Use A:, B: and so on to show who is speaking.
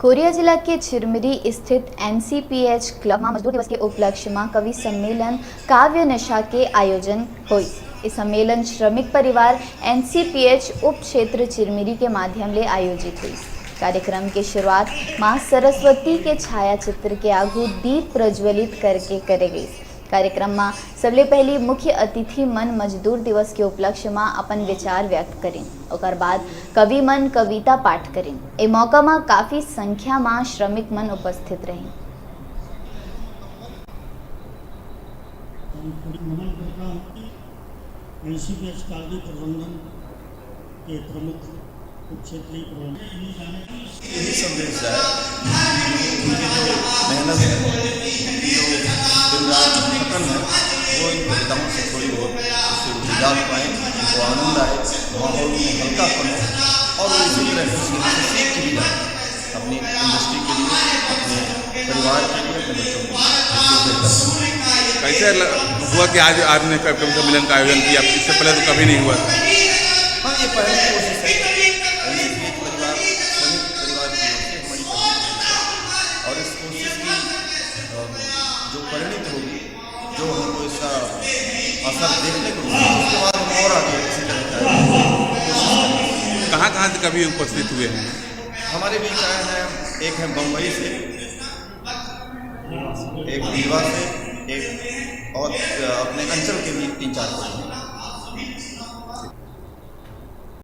A: Korea जिला के चिरमिरी स्थित NCPH क्लब में मजदूर दिवस के उपलक्ष्य में कवि सम्मेलन काव्य नशा के आयोजन हुई। इस सम्मेलन श्रमिक परिवार NCPH उप क्षेत्र चिरमिरी के माध्यम ले आयोजित हुई। कार्यक्रम की शुरुआत मां सरस्वती के छाया चित्र के आगू दीप प्रज्वलित करके करे गई। कार्यक्रम में सबले पहली मुख्य अतिथि मन मजदूर दिवस के उपलक्ष्य में अपन विचार व्यक्त करें। ओकर बाद कवि मन कविता पाठ करें। ए मौका में काफी संख्या में श्रमिक मन उपस्थित रहे।
B: NCPH काव्य प्रबंधन के प्रमुख क्षेत्रीय प्रबंधन
C: यही संदेश है। उनकी जो मेहनत है, जो दिन रात खत्म है, वो इन कविताओं से थोड़ी बहुत उससे निजात पाएँ, उनको आनंद आए, माहौल में हल्कापन हो और वो इसी तरह से सीख भी जाए अपनी इंडस्ट्री के लिए, अपने परिवार के लिए, अपने बच्चों के लिए।
D: कैसे हुआ कि आज आपने कवि सम्मेलन का आयोजन किया? इससे पहले तो कभी नहीं हुआ।
C: हाँ, ये पहली कोशिश है। NCPH परिवार सभी परिवार की ओर से हमारी पहली कोशिश है और इस कोशिश की जो परिणत होगी, जो हमको इसका असर देखने को मिलेगा, उसके बाद हम और आगे इसी तरह का कोशिश करेंगे।
D: कहाँ से कभी उपस्थित हुए हैं?
C: हमारे बीच आए हैं, एक है बम्बई से, एक रीवा से, एक और अपने अंचल के भी 3-4 लोग हैं।